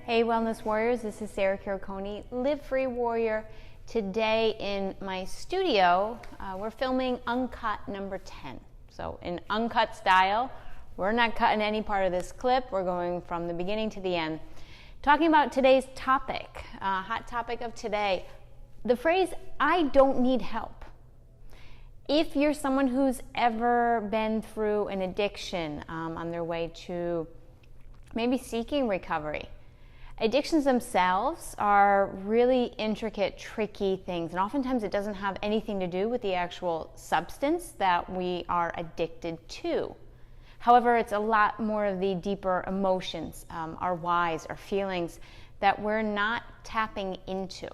Hey Wellness Warriors, this is Sarah Caraconi, Live Free Warrior. Today in my studio, we're filming UNCUT number 10. So in UNCUT style, we're not cutting any part of this clip. We're going from the beginning to the end. Talking about today's topic, hot topic of today, the phrase, I don't need help. If you're someone who's ever been through an addiction on their way to maybe seeking recovery, addictions themselves are really intricate, tricky things, and oftentimes it doesn't have anything to do with the actual substance that we are addicted to. However, it's a lot more of the deeper emotions, our whys, our feelings that we're not tapping into.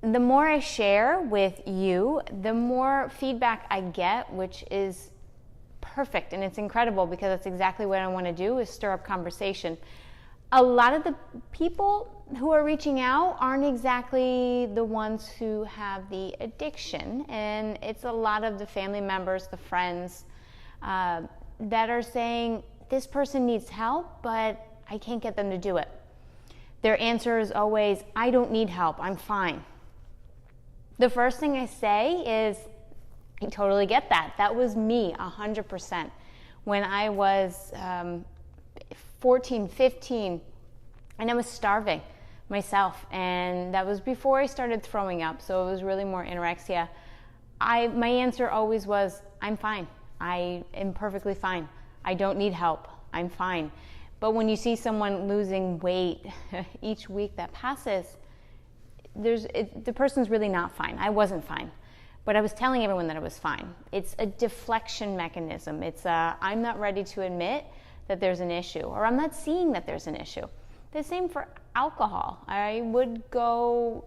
The more I share with you, the more feedback I get, which is perfect, and it's incredible because that's exactly what I want to do, is stir up conversation. A lot of the people who are reaching out aren't exactly the ones who have the addiction, and it's a lot of the family members, the friends, that are saying, this person needs help, but I can't get them to do it. Their answer is always, I don't need help, I'm fine. The first thing I say is, I totally get that. That was me 100%. When I was 14, 15, and I was starving myself, and that was before I started throwing up, so it was really more anorexia. My answer always was, I'm fine. I am perfectly fine. I don't need help. I'm fine. But when you see someone losing weight each week that passes, the person's really not fine. I wasn't fine. But I was telling everyone that I was fine. It's a deflection mechanism. It's I'm not ready to admit that there's an issue, or I'm not seeing that there's an issue. The same for alcohol. I would go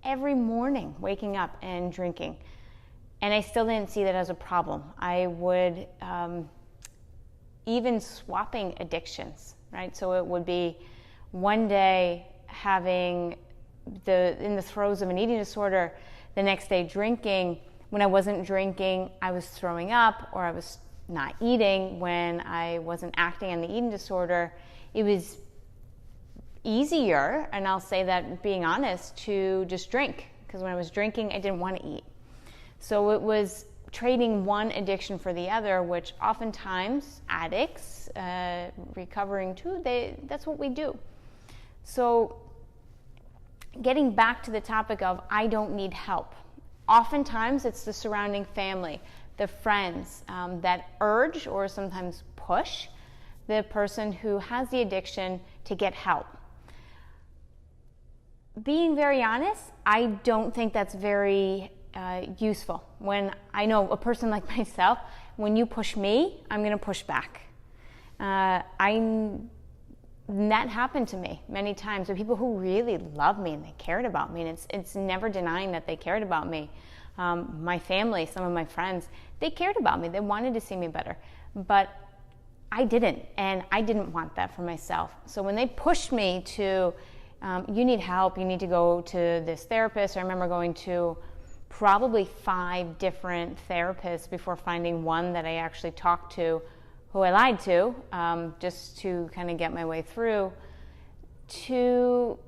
every morning waking up and drinking, and I still didn't see that as a problem. I would even swapping addictions, right? So it would be one day having in the throes of an eating disorder, the next day drinking. When I wasn't drinking, I was throwing up, or I was not eating. When I wasn't acting on the eating disorder, it was easier, and I'll say that being honest, to just drink, because when I was drinking, I didn't want to eat. So it was trading one addiction for the other, which oftentimes addicts, recovering too, that's what we do. So getting back to the topic of I don't need help. Oftentimes it's the surrounding family, the friends that urge or sometimes push the person who has the addiction to get help. Being very honest, I don't think that's very useful. When I know a person like myself, when you push me, I'm going to push back. That happened to me many times with people who really love me and they cared about me, and it's never denying that they cared about me. My family, some of my friends, they cared about me. They wanted to see me better, but I didn't, and I didn't want that for myself. So when they pushed me to, you need help, you need to go to this therapist. I remember going to probably 5 different therapists before finding one that I actually talked to, who I lied to, just to kind of get my way through, to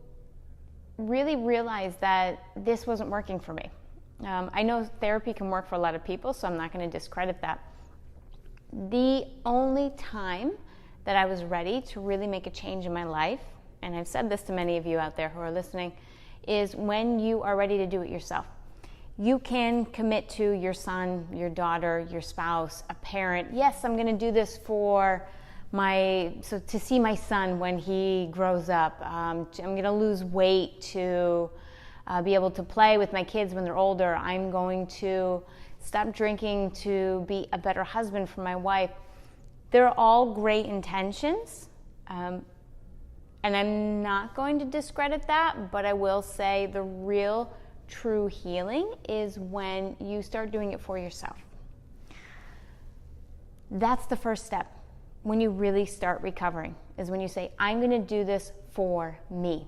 really realize that this wasn't working for me. I know therapy can work for a lot of people, so I'm not going to discredit that. The only time that I was ready to really make a change in my life, and I've said this to many of you out there who are listening, is when you are ready to do it yourself. You can commit to your son, your daughter, your spouse, a parent. Yes, I'm going to do this to see my son when he grows up. I'm going to lose weight to be able to play with my kids when they're older. I'm going to stop drinking to be a better husband for my wife. They're all great intentions, and I'm not going to discredit that, but I will say the real true healing is when you start doing it for yourself. That's the first step. When you really start recovering is when you say, I'm going to do this for me.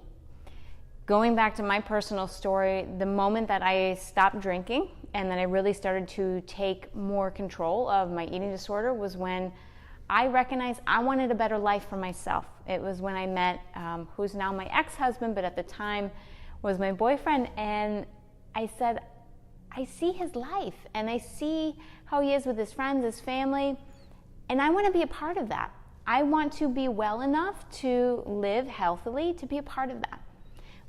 Going back to my personal story, the moment that I stopped drinking and then I really started to take more control of my eating disorder was when I recognized I wanted a better life for myself. It was when I met who's now my ex-husband, but at the time was my boyfriend, and I said, I see his life, and I see how he is with his friends, his family, and I want to be a part of that. I want to be well enough to live healthily, to be a part of that.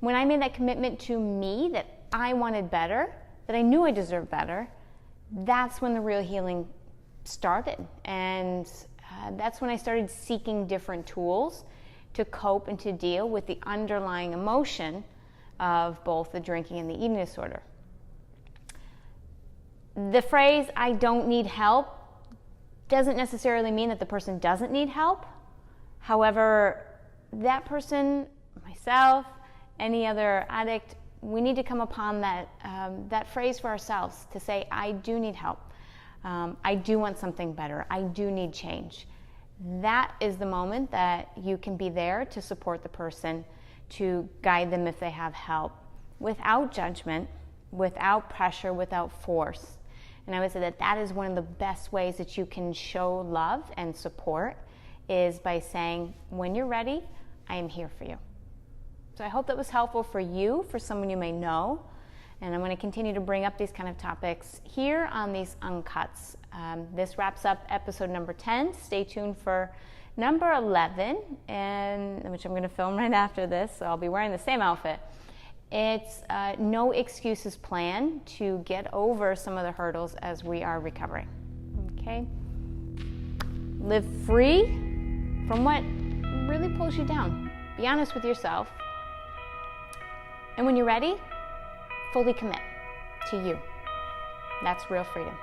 When I made that commitment to me that I wanted better, that I knew I deserved better, that's when the real healing started. And that's when I started seeking different tools to cope and to deal with the underlying emotion of both the drinking and the eating disorder. The phrase, I don't need help, doesn't necessarily mean that the person doesn't need help. However, that person, myself, any other addict, we need to come upon that phrase for ourselves to say, I do need help. I do want something better. I do need change. That is the moment that you can be there to support the person, to guide them if they have help, without judgment, without pressure, without force. And I would say that that is one of the best ways that you can show love and support, is by saying, when you're ready, I am here for you. So I hope that was helpful for you, for someone you may know. And I'm going to continue to bring up these kind of topics here on these Uncuts. This wraps up episode number 10. Stay tuned for number 11, which I'm going to film right after this, so I'll be wearing the same outfit. It's no excuses plan to get over some of the hurdles as we are recovering. Okay? Live free from what really pulls you down. Be honest with yourself. And when you're ready, fully commit to you. That's real freedom.